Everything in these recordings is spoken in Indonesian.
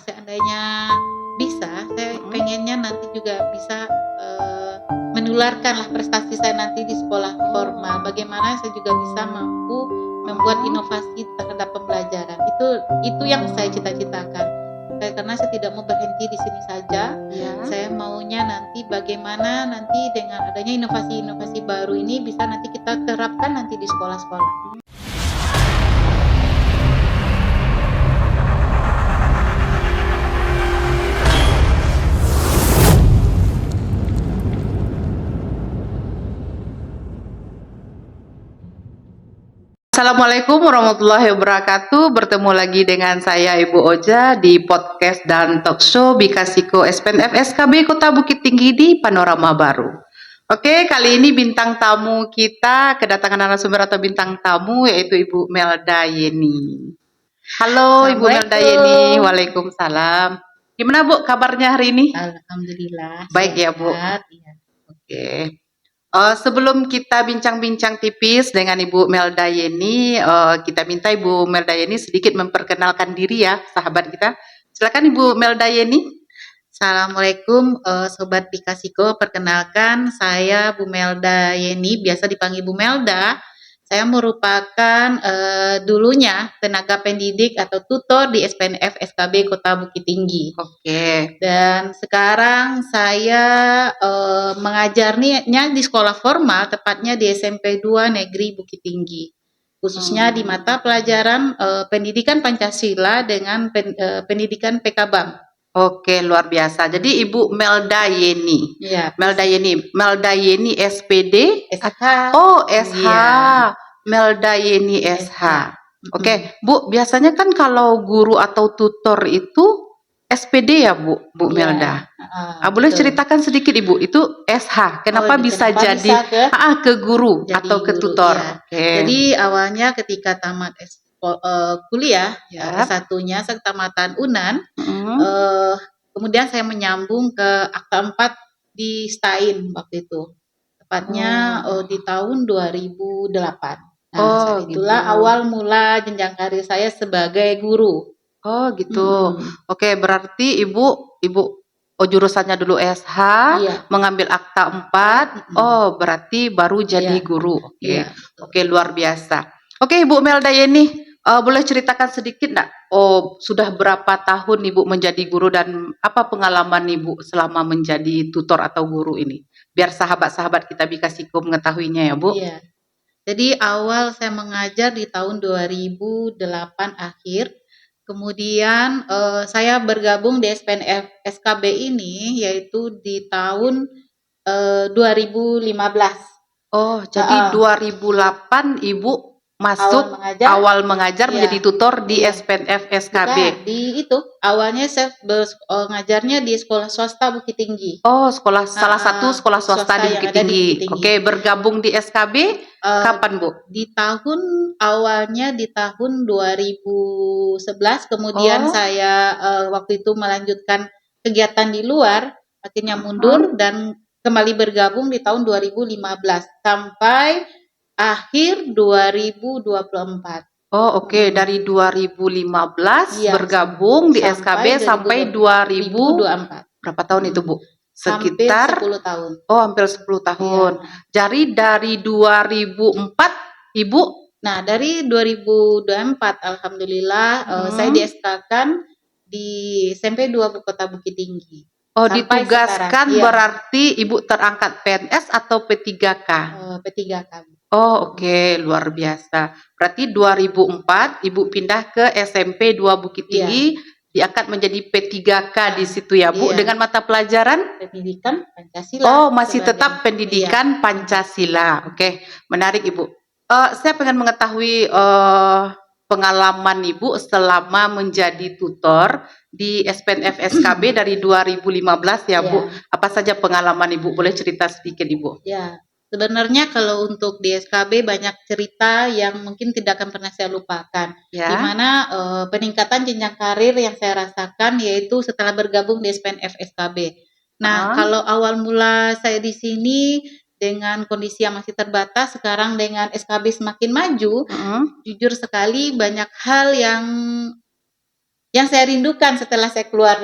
seandainya bisa, saya pengennya nanti juga bisa menularkanlah prestasi saya nanti di sekolah formal. Bagaimana saya juga bisa mampu membuat inovasi terhadap pembelajaran. Itu yang saya cita-citakan. Karena saya tidak mau berhenti di sini saja. Saya maunya nanti bagaimana nanti dengan adanya inovasi-inovasi baru ini bisa nanti kita terapkan nanti di sekolah-sekolah. Assalamualaikum warahmatullahi wabarakatuh. Bertemu lagi dengan saya Ibu Oja di podcast dan talk show Bikasiko SPNF SKB Kota Bukit Tinggi di Panorama Baru. Oke, kali ini bintang tamu kita kedatangan narasumber atau bintang tamu yaitu Ibu Melda Yeni. Halo Ibu Melda Yeni. Waalaikumsalam. Gimana Bu kabarnya hari ini? Alhamdulillah. Baik ya Bu. Ya. Oke. Sebelum kita bincang-bincang tipis dengan Ibu Melda Yeni, kita minta Ibu Melda Yeni sedikit memperkenalkan diri ya, sahabat kita. Silakan Ibu Melda Yeni. Assalamualaikum Sobat Bikasiko, perkenalkan saya Bu Melda Yeni, biasa dipanggil Bu Melda. Saya merupakan dulunya tenaga pendidik atau tutor di SPNF SKB Kota Bukit Tinggi. Oke. Dan sekarang saya mengajarnya di sekolah formal, tepatnya di SMP 2 Negeri Bukit Tinggi. Khususnya di mata pelajaran pendidikan Pancasila dengan pendidikan PKBAM. Oke, luar biasa. Jadi Ibu Melda Yeni. Iya. Melda Yeni SPD? SH. Oh, SH. Iya. Melda Yeni SH. Oke, Bu, biasanya kan kalau guru atau tutor itu SPD ya, Bu Melda. Boleh ceritakan sedikit Ibu, itu SH. Kenapa bisa jadi ke guru atau ke tutor? Ya. Okay. Jadi awalnya ketika tamat kuliah ya, S1-nya setamatan UNAN, kemudian saya menyambung ke akta 4 di STAIN waktu itu. Tepatnya di tahun 2008. Nah, saat itulah awal mula jenjang karir saya sebagai guru. Oh gitu. Oke, berarti Ibu jurusannya dulu SH, mengambil akta 4. Oh, berarti baru jadi guru. Oke. Oke, luar biasa. Oke, Ibu Melda Yeni, boleh ceritakan sedikit enggak? Oh, sudah berapa tahun Ibu menjadi guru dan apa pengalaman Ibu selama menjadi tutor atau guru ini? Biar sahabat-sahabat kita Bikasiko mengetahuinya ya, Bu. Iya. Jadi awal saya mengajar di tahun 2008 akhir. Kemudian saya bergabung di SPNF SKB ini yaitu di tahun 2015. Oh, jadi 2008 Ibu masuk awal mengajar menjadi tutor di SPNF SKB. Bukan, di itu awalnya saya ngajarnya di sekolah swasta Bukit Tinggi. Oh, salah satu sekolah swasta di Bukit Tinggi. Oke, bergabung di SKB kapan Bu? Di tahun awalnya di tahun 2011, kemudian saya waktu itu melanjutkan kegiatan di luar, akhirnya mundur dan kembali bergabung di tahun 2015 sampai akhir 2024. Oh, oke. Dari 2015 bergabung di SKB sampai 2024. Berapa tahun itu, Bu? Sekitar hampir 10 tahun. Oh, hampir 10 tahun. Jadi dari 2004 Ibu? Nah, dari 2024 alhamdulillah saya di-SK-kan di SMP 2 Kota Bukit Tinggi. Oh, ditugaskan berarti Ibu terangkat PNS atau P3K? P3K. Oh, oke, luar biasa. Berarti 2004 Ibu pindah ke SMP 2 Bukit Tinggi, diangkat menjadi P3K di situ ya, Bu, dengan mata pelajaran pendidikan Pancasila. Oh, masih tetap pendidikan Pancasila. Oke, menarik Ibu. Saya pengen mengetahui pengalaman Ibu selama menjadi tutor di SPNF SKB dari 2015 ya, Bu. Apa saja pengalaman Ibu? Boleh cerita sedikit Ibu? Ya. Sebenarnya kalau untuk di SKB banyak cerita yang mungkin tidak akan pernah saya lupakan. Di mana peningkatan jenjang karir yang saya rasakan yaitu setelah bergabung di SPNF SKB. Nah, kalau awal mula saya di sini dengan kondisi yang masih terbatas, sekarang dengan SKB semakin maju, jujur sekali banyak hal yang yang saya rindukan setelah saya keluar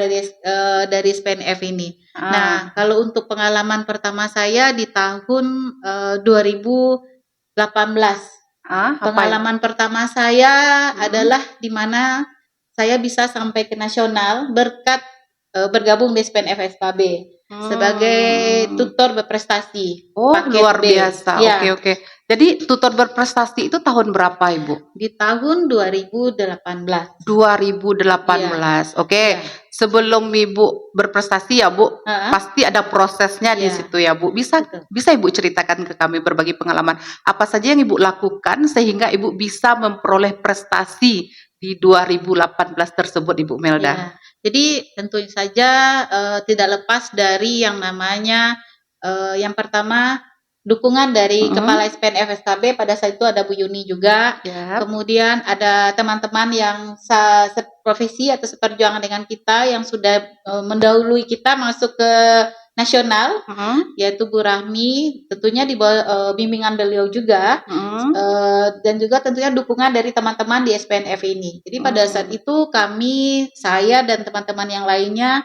dari SPNF ini. Nah, kalau untuk pengalaman pertama saya di tahun 2018. Pengalaman pertama saya adalah di mana saya bisa sampai ke nasional berkat bergabung di SPNF FKB sebagai tutor berprestasi. Oh, luar biasa. Ya. Oke. Jadi tutor berprestasi itu tahun berapa, Ibu? Di tahun 2018. 2018. Oke. Ya. Sebelum Ibu berprestasi ya, Bu, pasti ada prosesnya di situ ya, Bu. Bisa Ibu ceritakan ke kami, berbagi pengalaman apa saja yang Ibu lakukan sehingga Ibu bisa memperoleh prestasi di 2018 tersebut, Ibu Melda? Ya. Jadi tentu saja tidak lepas dari yang namanya yang pertama dukungan dari Kepala SPNF FKB, pada saat itu ada Bu Yuni juga. Kemudian ada teman-teman yang seprofesi atau seperjuangan dengan kita yang sudah mendahului kita masuk ke nasional, yaitu Bu Rahmi, tentunya di bawah bimbingan beliau juga, dan juga tentunya dukungan dari teman-teman di SPNF ini. Jadi pada saat itu saya dan teman-teman yang lainnya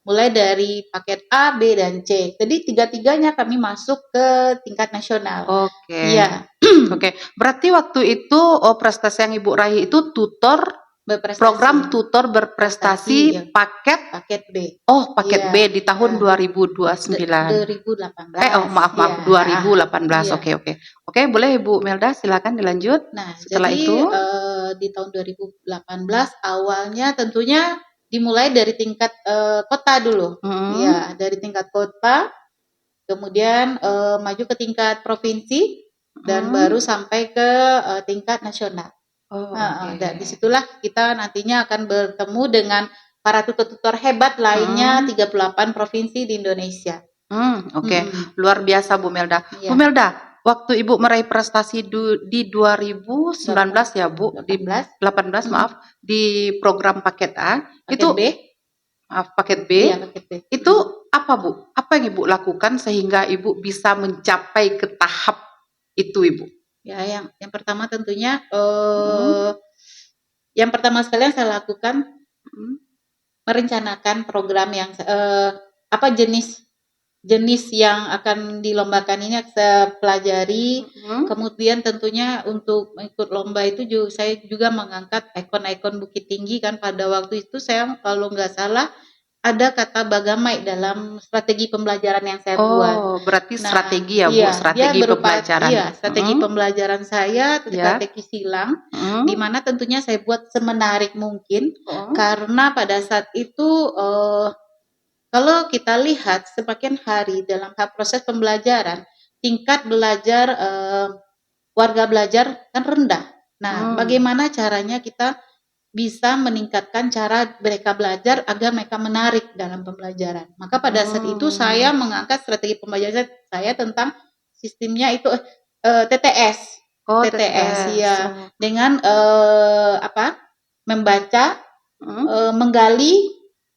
mulai dari paket A, B, dan C. Jadi tiga-tiganya kami masuk ke tingkat nasional. Oke. Iya. Oke. Berarti waktu itu prestasi yang Ibu raih itu tutor berprestasi. Program tutor berprestasi paket B. Oh, paket B di tahun 2029. 2018. Maaf, 2018. Oke. Oke, boleh Ibu Melda silakan dilanjut. Nah, setelah jadi, itu di tahun 2018 awalnya tentunya dimulai dari tingkat kota dulu. Ya, dari tingkat kota, kemudian maju ke tingkat provinsi dan baru sampai ke tingkat nasional. Dan disitulah kita nantinya akan bertemu dengan para tutor-tutor hebat lainnya 38 provinsi di Indonesia. Luar biasa Bu Melda. Bu Melda, waktu Ibu meraih prestasi di 2019 ya Bu, 18 maaf, di program paket A, paket B. Paket B. Iya, paket B. Itu apa Bu? Apa yang Ibu lakukan sehingga Ibu bisa mencapai ke tahap itu, Ibu? Ya, yang pertama tentunya yang pertama sekali yang saya lakukan merencanakan program yang jenis yang akan dilombakan ini saya pelajari. Kemudian tentunya untuk ikut lomba itu saya juga mengangkat ikon-ikon Bukit Tinggi kan pada waktu itu saya kalau nggak salah ada kata Bagamai dalam strategi pembelajaran yang saya buat. Oh, berarti strategi ya Bu, strategi pembelajaran. Iya, strategi pembelajaran saya, strategi silang, di mana tentunya saya buat semenarik mungkin, karena pada saat itu kalau kita lihat semakin hari dalam proses pembelajaran, tingkat belajar warga belajar kan rendah. Nah, bagaimana caranya kita bisa meningkatkan cara mereka belajar agar mereka menarik dalam pembelajaran. Maka pada saat itu saya mengangkat strategi pembelajaran saya tentang sistemnya itu TTS. TTS ya. Dengan membaca, menggali,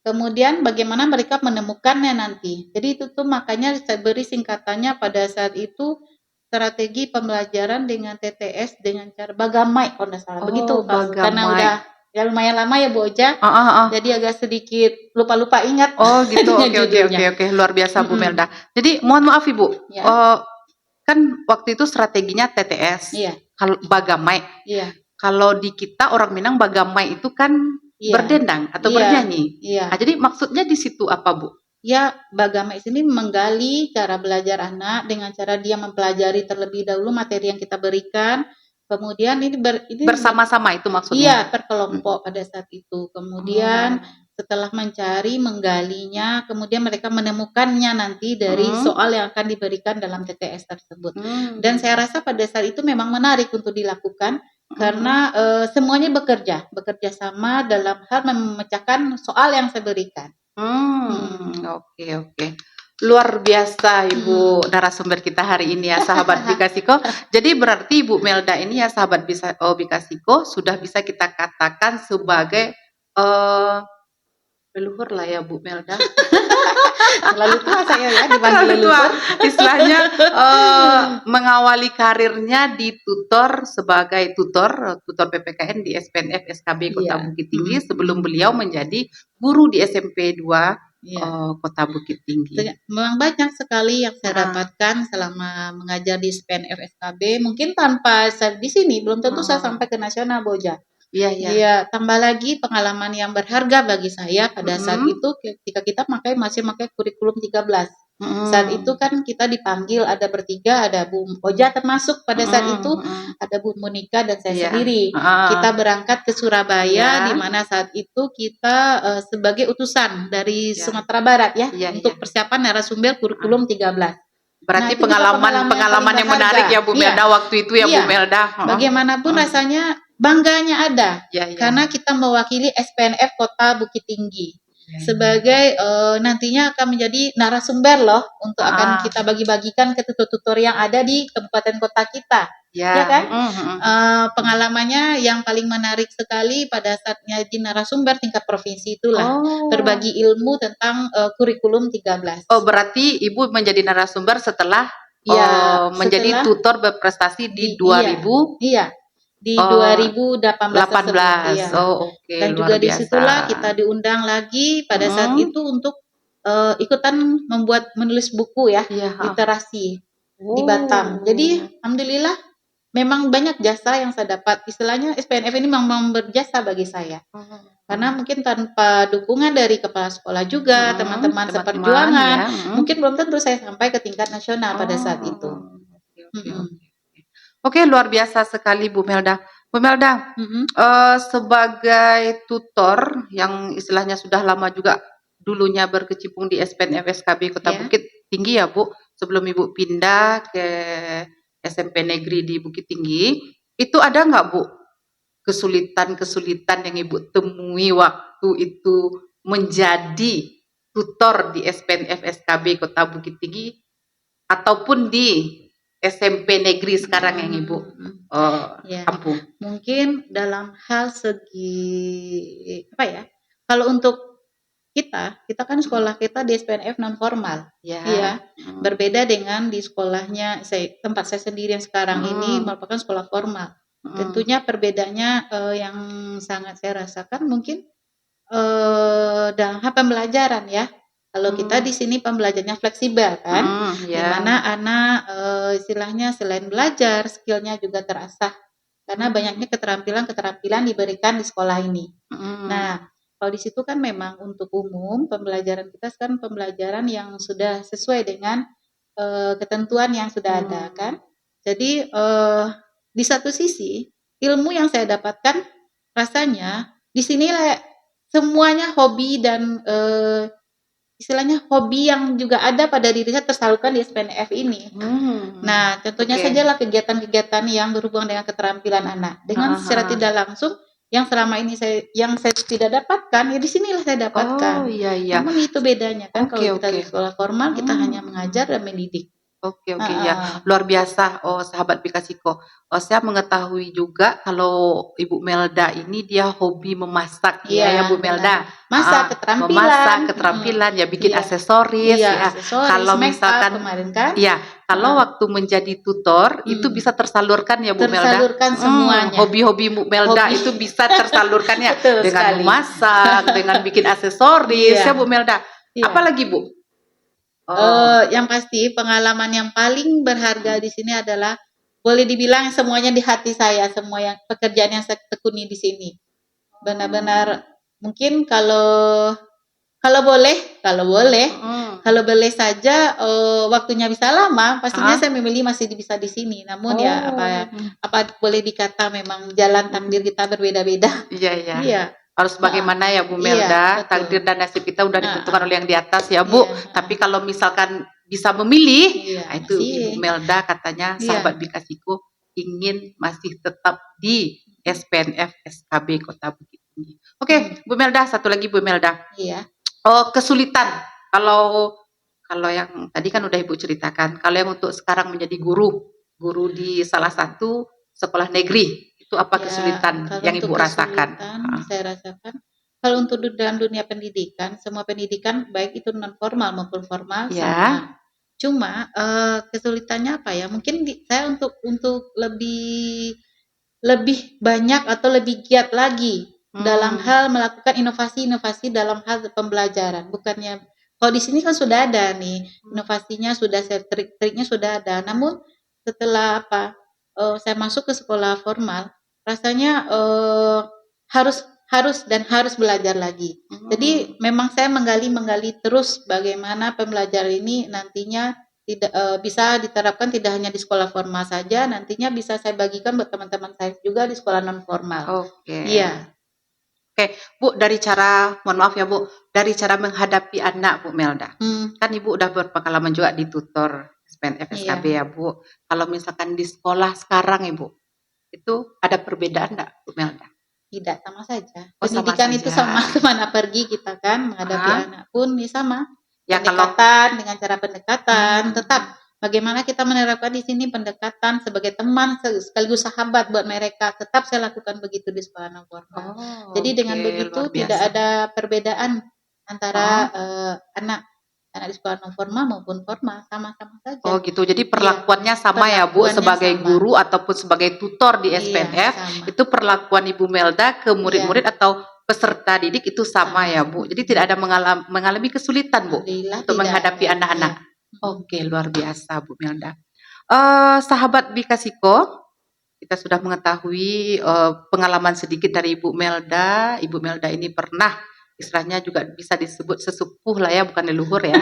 kemudian bagaimana mereka menemukannya nanti. Jadi itu tuh makanya saya beri singkatannya pada saat itu strategi pembelajaran dengan TTS dengan cara Bagamai kalau tidak salah. Begitu karena udah ya lumayan lama ya Bu Oja, jadi agak sedikit lupa-lupa ingat. Oh gitu, oke, luar biasa Bu Melda. Jadi mohon maaf Ibu, kan waktu itu strateginya TTS, kalau Bagamai. Kalau di kita orang Minang Bagamai itu kan berdendang atau bernyanyi. Nah, jadi maksudnya di situ apa Bu? Ya, Bagamai sini menggali cara belajar anak dengan cara dia mempelajari terlebih dahulu materi yang kita berikan. Kemudian ini bersama-sama itu maksudnya? Iya, berkelompok pada saat itu. Kemudian setelah mencari, menggalinya, kemudian mereka menemukannya nanti dari soal yang akan diberikan dalam TTS tersebut. Dan saya rasa pada saat itu memang menarik untuk dilakukan karena semuanya bekerja sama dalam hal memecahkan soal yang saya berikan. Oke. Luar biasa Ibu narasumber kita hari ini ya sahabat Bikasiko. Jadi berarti Ibu Melda ini ya sahabat Bikasiko sudah bisa kita katakan sebagai Leluhur lah ya Bu Melda. Terlalu tua saya ya dipanggil Terlalu tua. leluhur. Istilahnya mengawali karirnya di tutor sebagai tutor PPKN di SPNF SKB Kota Iya. Bukit Tinggi sebelum beliau menjadi guru di SMP 2 Iya. Kota Bukit Tinggi. Memang banyak sekali yang saya dapatkan selama mengajar di SPNF SKB. Mungkin tanpa di sini belum tentu saya sampai ke nasional, Boja. Iya, iya. Iya, tambah lagi pengalaman yang berharga bagi saya pada saat itu ketika kita masih pakai kurikulum 13. Saat itu kan kita dipanggil ada bertiga, ada Bu Oja termasuk pada saat itu, ada Bu Monika dan saya sendiri. Kita berangkat ke Surabaya di mana saat itu kita sebagai utusan dari Sumatera Barat ya untuk persiapan narasumber kurikulum 13. Berarti pengalaman yang menarik ya Bu Melda waktu itu ya Bu Melda. Bagaimanapun rasanya bangganya ada karena kita mewakili SPNF Kota Bukit Tinggi sebagai nantinya akan menjadi narasumber loh untuk akan kita bagi-bagikan ke tutor-tutor yang ada di kabupaten kota kita. Ya kan? Pengalamannya yang paling menarik sekali pada saatnya di narasumber tingkat provinsi itulah berbagi ilmu tentang kurikulum 13. Oh, berarti Ibu menjadi narasumber setelah menjadi tutor berprestasi di 2000? Iya. Di 2018 tersebut. Oke. Dan juga disitulah kita diundang lagi pada saat itu untuk ikutan menulis buku ya, literasi di Batam. Jadi alhamdulillah memang banyak jasa yang saya dapat. Istilahnya SPNF ini memang berjasa bagi saya. Karena mungkin tanpa dukungan dari kepala sekolah juga, teman-teman seperjuangan, mungkin belum tentu saya sampai ke tingkat nasional pada saat itu. Oke, luar biasa sekali Bu Melda. Bu Melda, sebagai tutor yang istilahnya sudah lama juga dulunya berkecimpung di SPNF SKB Kota Bukit Tinggi ya Bu, sebelum Ibu pindah ke SMP Negeri di Bukit Tinggi, itu ada nggak Bu kesulitan-kesulitan yang Ibu temui waktu itu menjadi tutor di SPNF SKB Kota Bukit Tinggi ataupun di SMP Negeri sekarang yang Ibu ampuh? Mungkin dalam hal segi apa ya? Kalau untuk kita kan sekolah kita di SPNF non formal, berbeda dengan di sekolahnya tempat saya sendiri yang sekarang ini merupakan sekolah formal. Tentunya perbedaannya yang sangat saya rasakan mungkin dalam hal pembelajaran ya. Kalau kita di sini pembelajarannya fleksibel kan, di mana anak istilahnya selain belajar, skillnya juga terasah karena banyaknya keterampilan diberikan di sekolah ini. Nah, kalau di situ kan memang untuk umum pembelajaran kita kan pembelajaran yang sudah sesuai dengan ketentuan yang sudah ada kan. Jadi di satu sisi ilmu yang saya dapatkan rasanya di sini semuanya hobi dan istilahnya hobi yang juga ada pada diri saya tersalurkan di SPNF ini. Nah, contohnya sajalah kegiatan-kegiatan yang berhubungan dengan keterampilan anak. Dengan secara tidak langsung yang selama ini saya tidak dapatkan, ya di sinilah saya dapatkan. Namun itu bedanya kan kalau kita di sekolah formal kita hanya mengajar dan mendidik. Oke, ya, luar biasa. Sahabat Bikasiko. Saya mengetahui juga kalau Ibu Melda ini dia hobi memasak ya Bu Melda. Masak keterampilan ya, bikin aksesoris ya. Kalau misalkan kan? Kalau waktu menjadi tutor itu bisa tersalurkan ya Bu Melda. Tersalurkan semuanya. Hobi-hobi Bu Melda itu bisa tersalurkan ya dengan memasak, dengan bikin aksesoris ya Bu Melda. Apalagi Bu? Yang pasti pengalaman yang paling berharga di sini adalah boleh dibilang semuanya di hati saya, semua yang pekerjaan yang saya tekuni di sini. Benar-benar mungkin kalau boleh saja waktunya bisa lama, pastinya saya memilih masih bisa di sini. Namun ya apa boleh dikata memang jalan takdir kita berbeda-beda. Iya. Harus bagaimana ya Bu Melda, takdir dan nasib kita udah ditentukan oleh yang di atas ya Bu. Tapi kalau misalkan bisa memilih, itu Ibu Melda katanya sahabat Bikasiko ingin masih tetap di SPNF SKB Kota Bukit Tinggi. Oke, Bu Melda, satu lagi Bu Melda. Kesulitan kalau yang tadi kan udah Ibu ceritakan, kalau yang untuk sekarang menjadi guru di salah satu sekolah negeri, itu apa kesulitan yang Ibu rasakan? Saya rasakan Kalau untuk dalam dunia pendidikan, semua pendidikan baik itu non formal maupun formal Ya. sama. Cuma kesulitannya apa ya? Mungkin saya untuk lebih banyak atau lebih giat lagi dalam hal melakukan inovasi-inovasi dalam hal pembelajaran. Bukannya kalau di sini kan sudah ada nih inovasinya, sudah trik-triknya sudah ada. Namun setelah saya masuk ke sekolah formal, rasanya harus harus belajar lagi. Jadi memang saya menggali terus bagaimana pembelajaran ini nantinya tidak bisa diterapkan tidak hanya di sekolah formal saja, nantinya bisa saya bagikan buat teman-teman saya juga di sekolah non formal. Oke. Iya. Oke, Bu, mohon maaf ya Bu, dari cara menghadapi anak Bu Melda. Kan Ibu udah berpengalaman juga di tutor SPNF SKB ya Bu. Kalau misalkan di sekolah sekarang Ibu, itu ada perbedaan enggak Bu Melda? Tidak, sama saja. Oh, Pendidikan sama itu saja. sama kemana pergi kita kan menghadapi anak pun ya sama. Ya, Pendekatan dengan cara pendekatan tetap bagaimana kita menerapkan di sini pendekatan sebagai teman sekaligus sahabat buat mereka. Tetap saya lakukan begitu di sekolah non formal. Jadi dengan begitu tidak ada perbedaan antara anak di sekolah non formal maupun formal, sama-sama saja. Oh gitu, jadi perlakuannya sama ya Bu, sebagai guru ataupun sebagai tutor di SPNF, itu perlakuan Ibu Melda ke murid-murid atau peserta didik itu sama ya Bu. Jadi tidak ada mengalami kesulitan Bu untuk menghadapi anak-anak. Oke, luar biasa Bu Melda. Sahabat Bikasiko, kita sudah mengetahui pengalaman sedikit dari Ibu Melda. Ibu Melda ini pernah, istilahnya juga bisa disebut sesepuh lah ya, bukan leluhur ya.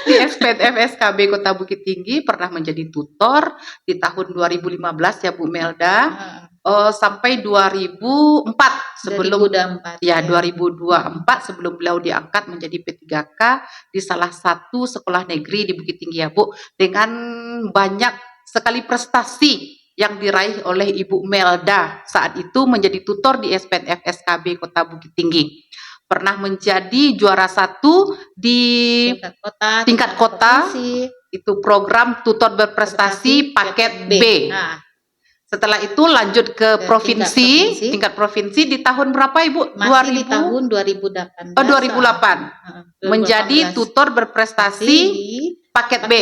Di SPNF SKB Kota Bukit Tinggi, pernah menjadi tutor di tahun 2015 ya Bu Melda, sampai 2004 sebelum 2024 sebelum beliau diangkat menjadi P3K di salah satu sekolah negeri di Bukit Tinggi ya Bu, dengan banyak sekali prestasi yang diraih oleh Ibu Melda saat itu menjadi tutor di SPNF SKB Kota Bukit Tinggi. Pernah menjadi juara 1 di tingkat kota itu program tutor berprestasi paket B. Setelah itu lanjut ke tingkat provinsi di tahun berapa Ibu? Masih di tahun 2018. 2008. Menjadi tutor berprestasi paket B.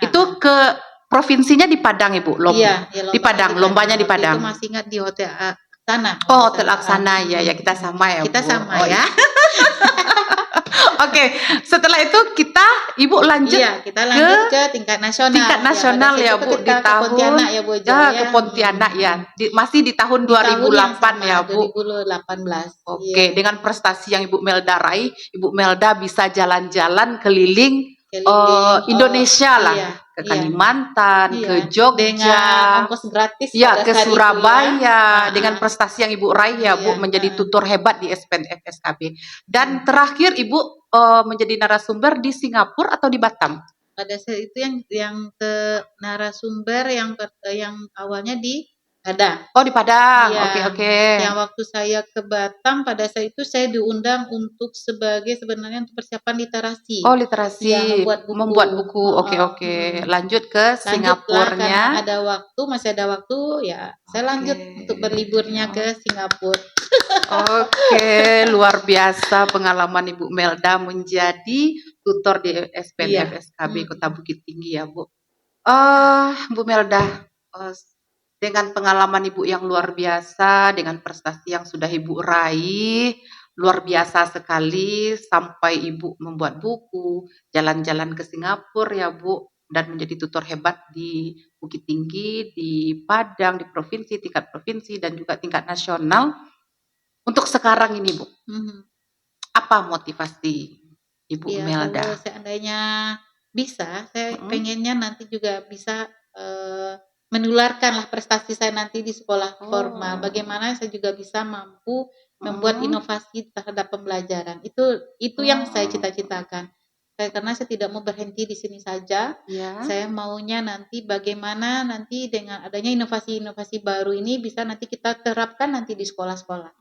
Itu ke provinsinya di Padang Ibu, Iya, di Padang, lombanya di Padang. Itu masih ingat di Hotel Aksana. Oh, Hotel Aksana ya, kita sama ya Bu. Kita sama ya. Oke, setelah itu Ibu lanjut kita lanjut ke tingkat nasional. Tingkat nasional ya Bu, di tahun Pontianak ya Bu. Ke Pontianak ya. Masih di tahun 2008 ya Bu. 2018. Oke, dengan prestasi yang Ibu Melda raih, Ibu Melda bisa jalan-jalan keliling Indonesia lah. Ke Kalimantan, ke Jogja, dengan ongkos gratis ke Surabaya, dengan prestasi yang Ibu raih ya Bu, menjadi tutor hebat di SPNF SKB. Dan terakhir Ibu menjadi narasumber di Singapura atau di Batam? Pada saat itu yang ke narasumber yang awalnya di Padang. Oh, di Padang. Oke. Yang waktu saya ke Batam pada saat itu saya diundang untuk sebenarnya untuk persiapan literasi. Oh, literasi. Membuat buku. Oke. Lanjut ke Singapurnya. Masih ada waktu ya. Saya lanjut untuk berliburnya ke Singapura. Oke, luar biasa pengalaman Ibu Melda menjadi tutor di SPNF SKB Kota Bukit Tinggi ya Bu. Bu Melda, dengan pengalaman Ibu yang luar biasa, dengan prestasi yang sudah Ibu raih, luar biasa sekali, sampai Ibu membuat buku, jalan-jalan ke Singapura ya Bu, dan menjadi tutor hebat di Bukit Tinggi, di Padang, di provinsi, tingkat provinsi, dan juga tingkat nasional. Untuk sekarang ini Bu, apa motivasi Ibu Melda? Kalau seandainya bisa, saya pengennya nanti juga bisa menularkanlah prestasi saya nanti di sekolah formal. Bagaimana saya juga bisa mampu membuat inovasi terhadap pembelajaran. Itu yang saya cita-citakan. Karena saya tidak mau berhenti di sini saja. Saya maunya nanti bagaimana nanti dengan adanya inovasi-inovasi baru ini bisa nanti kita terapkan nanti di sekolah-sekolah.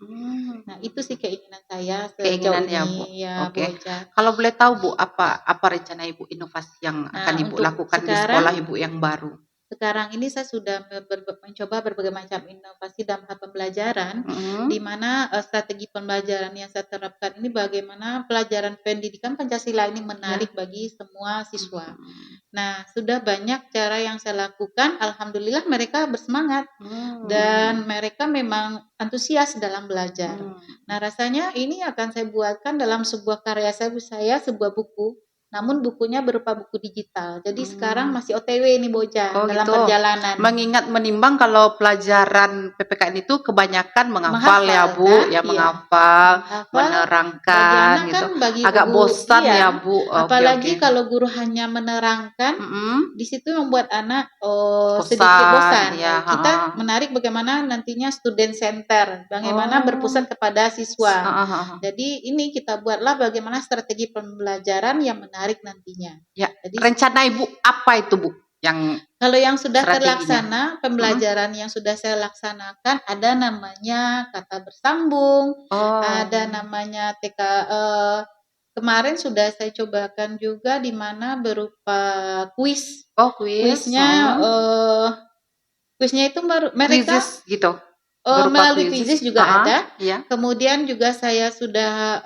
Nah, itu sih keinginan saya sejauh ini ya, Bu Ocha. Kalau boleh tahu Bu, apa rencana Ibu inovasi yang akan Ibu lakukan di sekolah Ibu yang baru? sekarang ini saya sudah mencoba berbagai macam inovasi dalam hal pembelajaran, di mana strategi pembelajaran yang saya terapkan ini bagaimana pelajaran pendidikan Pancasila ini menarik bagi semua siswa. Nah, sudah banyak cara yang saya lakukan, alhamdulillah mereka bersemangat dan mereka memang antusias dalam belajar. Nah, rasanya ini akan saya buatkan dalam sebuah karya saya sebuah buku. Namun bukunya berupa buku digital. Jadi sekarang masih OTW nih Boja dalam gitu. perjalanan. Mengingat menimbang kalau pelajaran PPKN itu kebanyakan menghafal ya Bu, kan? ya menghafal, menerangkan Bagi anak gitu. kan bagi Agak bosan ya Bu. Apalagi kalau guru hanya menerangkan, di situ membuat anak sedikit Bosan, bosan. ya, Kita menarik bagaimana nantinya student center, bagaimana berpusat kepada siswa. Jadi ini kita buatlah bagaimana strategi pembelajaran yang menarik nantinya. Ya. Jadi Rencana Ibu apa itu Bu? Yang kalau yang sudah strateginya? terlaksana, pembelajaran yang sudah saya laksanakan ada namanya kata bersambung, ada namanya TK. Kemarin sudah saya cobakan juga di mana berupa kuis. Kuisnya, kuisnya itu mereka Quizzes gitu. melalui quizzes juga ada. Ya. Kemudian juga saya sudah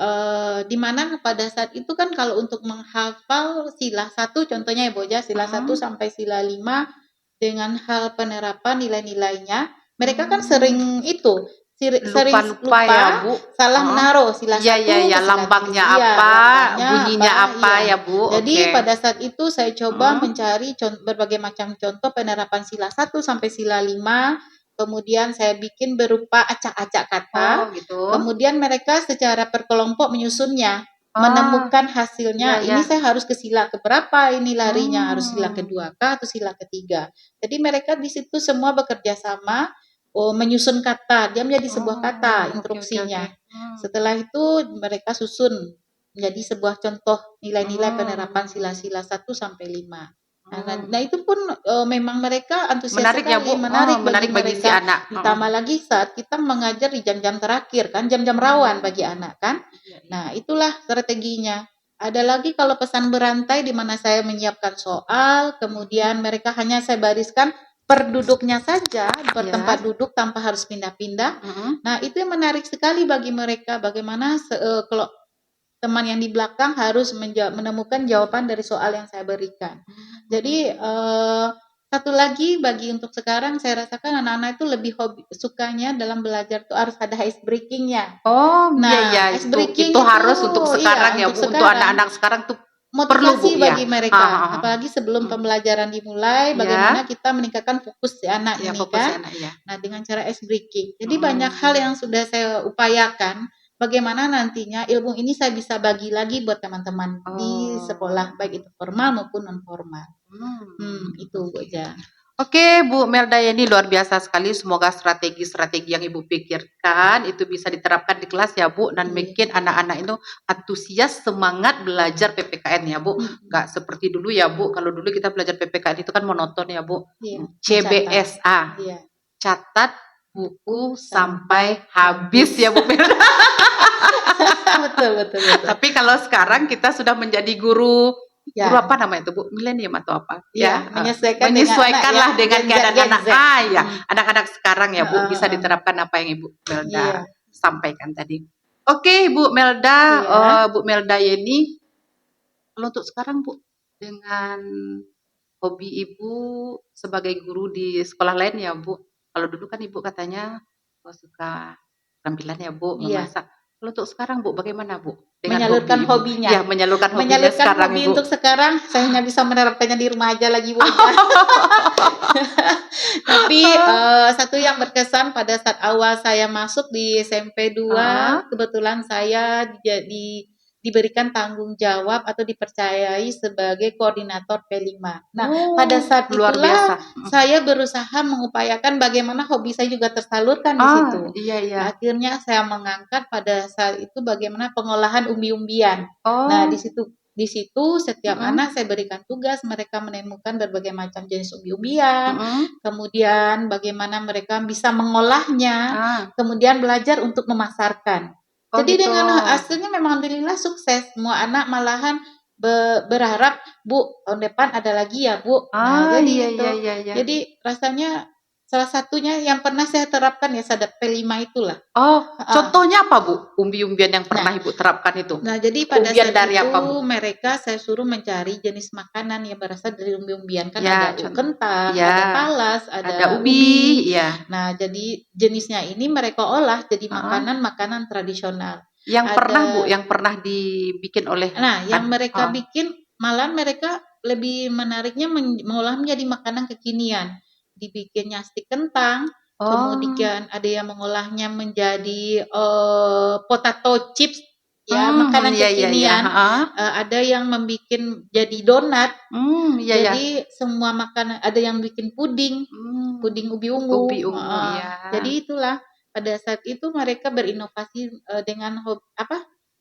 di mana pada saat itu kan kalau untuk menghafal sila 1 contohnya ya Boja, sila 1 sampai sila 5 dengan hal penerapan nilai-nilainya, mereka kan sering itu sering lupa ya Bu, salah menaruh sila 1 ya, lambangnya apa, bunyinya apa ya Bu. Jadi pada saat itu saya coba mencari berbagai macam contoh penerapan sila 1 sampai sila 5. Kemudian saya bikin berupa acak-acak kata. Gitu. Kemudian mereka secara perkelompok menyusunnya, menemukan hasilnya. Ini saya harus ke sila keberapa ini larinya, harus sila kedua kah atau sila ketiga. Jadi mereka di situ semua bekerja sama, menyusun kata. Dia menjadi sebuah kata instruksinya. Setelah itu mereka susun menjadi sebuah contoh nilai-nilai penerapan sila-sila 1 sampai 5. Nah itu pun memang mereka antusias menarik sekali, ya Bu. Menarik bagi si anak. Ditambah lagi saat kita mengajar di jam-jam terakhir kan, jam-jam rawan bagi anak kan. Nah itulah strateginya. Ada lagi kalau pesan berantai di mana saya menyiapkan soal, kemudian mereka hanya saya bariskan per duduknya saja, per tempat duduk tanpa harus pindah-pindah. Nah itu yang menarik sekali bagi mereka, bagaimana kalau teman yang di belakang harus menemukan jawaban dari soal yang saya berikan. Jadi satu lagi bagi untuk sekarang saya rasakan anak-anak itu lebih sukanya dalam belajar tuh harus ada ice breaking-nya. Nah, ice breaking itu harus untuk sekarang ya Bu, untuk anak-anak sekarang tuh motivasi bagi mereka. Apalagi sebelum pembelajaran dimulai, bagaimana kita meningkatkan fokus si anak ini kan. Nah, dengan cara ice breaking. Jadi banyak hal yang sudah saya upayakan. Bagaimana nantinya ilmu ini saya bisa bagi lagi buat teman-teman di sekolah, baik itu formal maupun non formal. Itu aja. Oke, Bu Melda ini luar biasa sekali. Semoga strategi-strategi yang Ibu pikirkan itu bisa diterapkan di kelas ya Bu, dan bikin anak-anak itu antusias, semangat belajar PPKN ya Bu. Nggak seperti dulu ya Bu. Kalau dulu kita belajar PPKN itu kan monoton ya Bu. CBSA. Catat buku sampai habis ya Bu Melda. betul. Tapi kalau sekarang kita sudah menjadi guru apa namanya itu Bu? Milenium atau apa? Menyesuaikanlah dengan keadaan anak. Anak-anak sekarang ya Bu, bisa diterapkan apa yang Ibu Melda sampaikan tadi. Oke, Bu Melda, Bu Melda Yeni, kalau untuk sekarang Bu, dengan hobi Ibu sebagai guru di sekolah lain ya Bu. Kalau dulu kan Ibu katanya suka tampilan ya Bu, memasak. Kalau untuk sekarang Bu, bagaimana Bu? Dengan menyalurkan hobinya. Ya, menyalurkan sekarang hobi untuk sekarang, saya hanya bisa menerapkannya di rumah aja lagi Bu. Tapi satu yang berkesan pada saat awal saya masuk di SMP 2, kebetulan saya diberikan tanggung jawab atau dipercayai sebagai koordinator P5. Nah, pada saat itulah saya berusaha mengupayakan bagaimana hobi saya juga tersalurkan di situ. Akhirnya saya mengangkat pada saat itu bagaimana pengolahan umbi-umbian. Nah, di situ setiap anak saya berikan tugas, mereka menemukan berbagai macam jenis umbi-umbian, kemudian bagaimana mereka bisa mengolahnya, kemudian belajar untuk memasarkan. Jadi dengan hasilnya memang alhamdulillah sukses. Semua anak malahan berharap, Bu, tahun depan ada lagi ya, Bu. Nah, jadi itu. Iya. Jadi rasanya salah satunya yang pernah saya terapkan ya sadap P5 itulah. Oh, contohnya apa, Bu? Umbi-umbian yang pernah Ibu terapkan itu? Nah, jadi pada Umbian saat dari itu apa, Bu? mereka saya suruh mencari jenis makanan yang berasal dari umbi-umbian. Kan Ya, ada kentang, ya, ada talas, ada ada ubi, ya. Nah, jadi jenisnya ini mereka olah jadi makanan-makanan tradisional. Yang pernah, Bu, yang pernah dibikin oleh Nah, yang mereka bikin malah mereka lebih menariknya mengolah menjadi makanan kekinian. Dibikinnya stik kentang, kemudian ada yang mengolahnya menjadi potato chips ya, makanan kekinian. Ada yang membikin jadi donat. Jadi semua makanan, ada yang bikin puding, puding ubi ungu. Jadi itulah pada saat itu mereka berinovasi dengan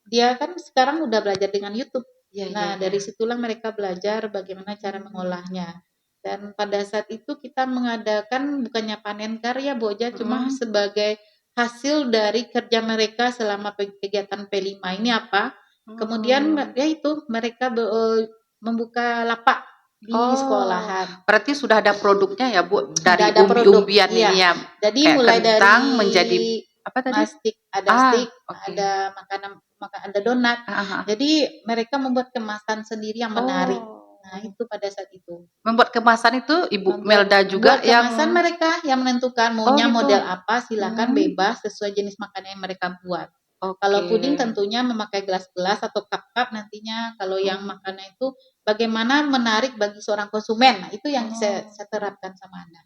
dia kan sekarang udah belajar dengan YouTube. Dari situlah mereka belajar bagaimana cara mengolahnya. Dan pada saat itu kita mengadakan bukannya panen karya, Bu Oja, cuma sebagai hasil dari kerja mereka selama kegiatan P5 ini apa. Kemudian ya itu mereka membuka lapak di sekolahan. Berarti sudah ada produknya ya, Bu, dari umbi-umbian ini ya. Jadi mulai dari menjadi apa tadi? Stik, ada makanan ada donat. Jadi mereka membuat kemasan sendiri yang menarik. Nah, itu pada saat itu. Membuat kemasan itu Ibu Melda juga yang kemasan mereka yang menentukan maunya model apa, silakan bebas sesuai jenis makanan yang mereka buat. Kalau puding tentunya memakai gelas-gelas atau cup-cup nantinya. Kalau yang makanan itu bagaimana menarik bagi seorang konsumen. Nah, itu yang saya terapkan sama Anda.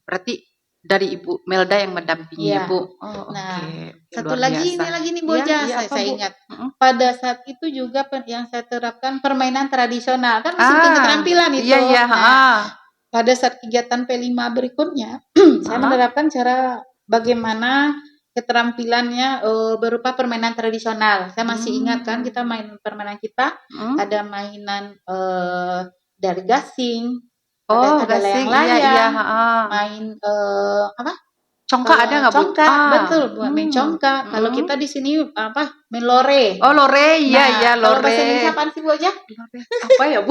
Berarti dari Ibu Melda yang mendampingi ya, Bu. Satu lagi nih Bu Oja, saya ingat. Pada saat itu juga yang saya terapkan permainan tradisional. Kan masih keterampilan itu. Pada saat kegiatan P5 berikutnya, saya menerapkan cara bagaimana keterampilannya berupa permainan tradisional. Saya masih ingat kan kita main permainan kita, ada mainan dari gasing, ada layang-layang, main congkak ada nggak, Bu? Congkak, betul, buat main congkak. Kalau kita di sini main lore. Oh, lore, iya, lore. Kalau bahasa Indonesia apaan sih, Bu Oja? Apa ya, Bu?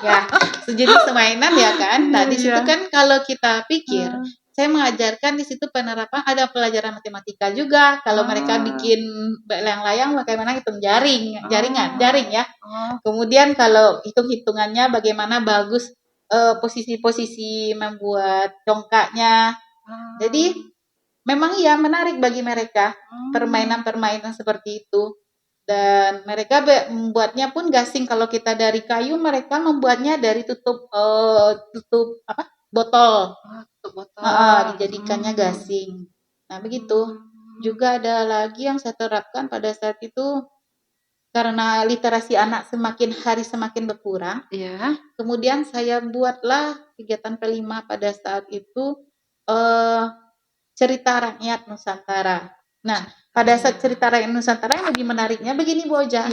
Ya, sejenis mainan ya kan. Nah, di situ kan kalau kita pikir, saya mengajarkan di situ penerapan ada pelajaran matematika juga. Kalau mereka bikin layang-layang, bagaimana hitung jaring ya. Kemudian kalau hitung-hitungannya bagaimana bagus posisi-posisi membuat congkaknya. Jadi memang ya menarik bagi mereka permainan-permainan seperti itu. Dan mereka membuatnya pun gasing. Kalau kita dari kayu, mereka membuatnya dari tutup botol. Dijadikannya gasing. Nah, begitu. Juga ada lagi yang saya terapkan pada saat itu, karena literasi anak semakin hari semakin berkurang. Kemudian saya buatlah kegiatan P5 pada saat itu cerita rakyat Nusantara. Nah, pada saat cerita rakyat Nusantara yang lebih menariknya begini, Bu Oja.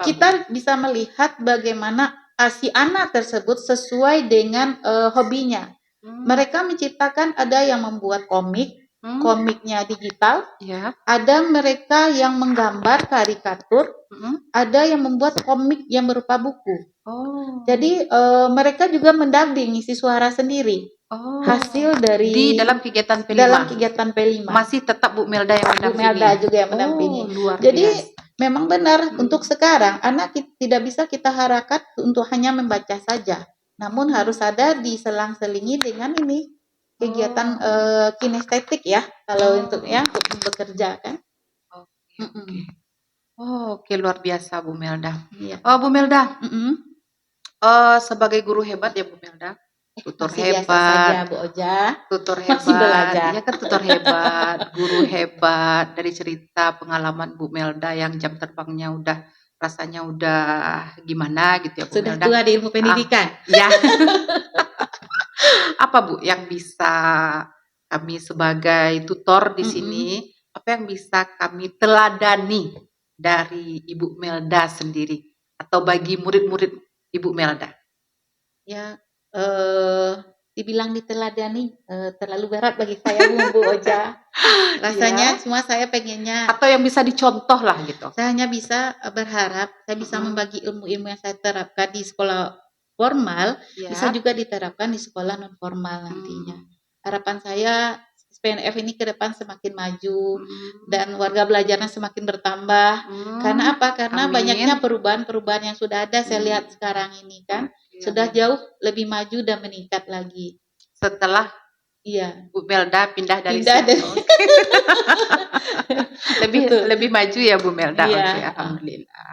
Kita bisa melihat bagaimana si anak tersebut sesuai dengan hobinya. Mereka menciptakan, ada yang membuat komiknya digital. Ada mereka yang menggambar karikatur. Ada yang membuat komik yang berupa buku. Jadi mereka juga mendubbing, isi suara sendiri. Hasil dari di dalam kegiatan P5. Masih tetap Bu Melda yang mendampingi. Bu Melda juga yang mendampingi. Jadi memang benar untuk sekarang anak tidak bisa kita harapkan untuk hanya membaca saja. Namun harus ada diselang-selingi dengan ini kegiatan kinestetik ya, kalau untuk bekerja kan. Oke, luar biasa Bu Melda. Bu Melda. Sebagai guru hebat ya Bu Melda. Tutor hebat, saja, Bu Oja. Tutor hebat, masih belajar. Ya kan tutor hebat, guru hebat. Dari cerita pengalaman Bu Melda yang jam terbangnya udah rasanya udah gimana gitu ya Bu Sudah Melda. tua di ilmu pendidikan. Ya. Apa Bu yang bisa kami sebagai tutor di sini, apa yang bisa kami teladani dari Ibu Melda sendiri atau bagi murid-murid Ibu Melda? Ya. dibilang diteladani terlalu berat bagi saya Bu Oja. Rasanya semua saya pengennya atau yang bisa dicontoh lah gitu. Saya hanya bisa berharap saya bisa membagi ilmu-ilmu yang saya terapkan di sekolah formal bisa juga diterapkan di sekolah non formal nantinya. Harapan saya SPNF ini ke depan semakin maju dan warga belajarnya semakin bertambah. Karena apa? Karena banyaknya perubahan-perubahan yang sudah ada saya lihat sekarang ini kan sudah jauh lebih maju dan meningkat lagi. Setelah Bu Melda pindah dari situ. lebih maju ya Bu Melda. Oke, alhamdulillah.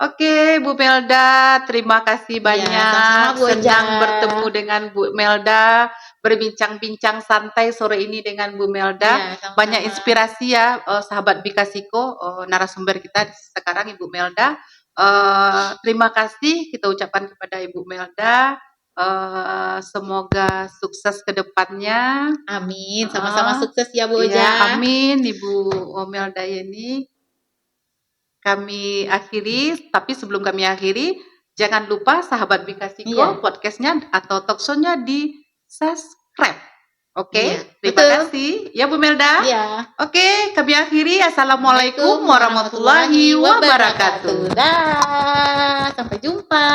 Oke, Bu Melda, terima kasih banyak. Senang bertemu dengan Bu Melda, berbincang-bincang santai sore ini dengan Bu Melda. Banyak inspirasi ya, sahabat Bikasiko, narasumber kita sekarang Ibu Melda. Terima kasih kita ucapkan kepada Ibu Melda. Semoga sukses ke depannya. Amin. Sama-sama sukses ya Bu Oja. Ya, amin Ibu Melda ini. Kami akhiri, tapi sebelum kami akhiri, jangan lupa sahabat Bikasiko podcastnya atau talkshow-nya di subscribe. Oke, terima kasih ya Bu Melda. Oke, kami akhiri. Assalamualaikum warahmatullahi wabarakatuh. Dah, sampai jumpa.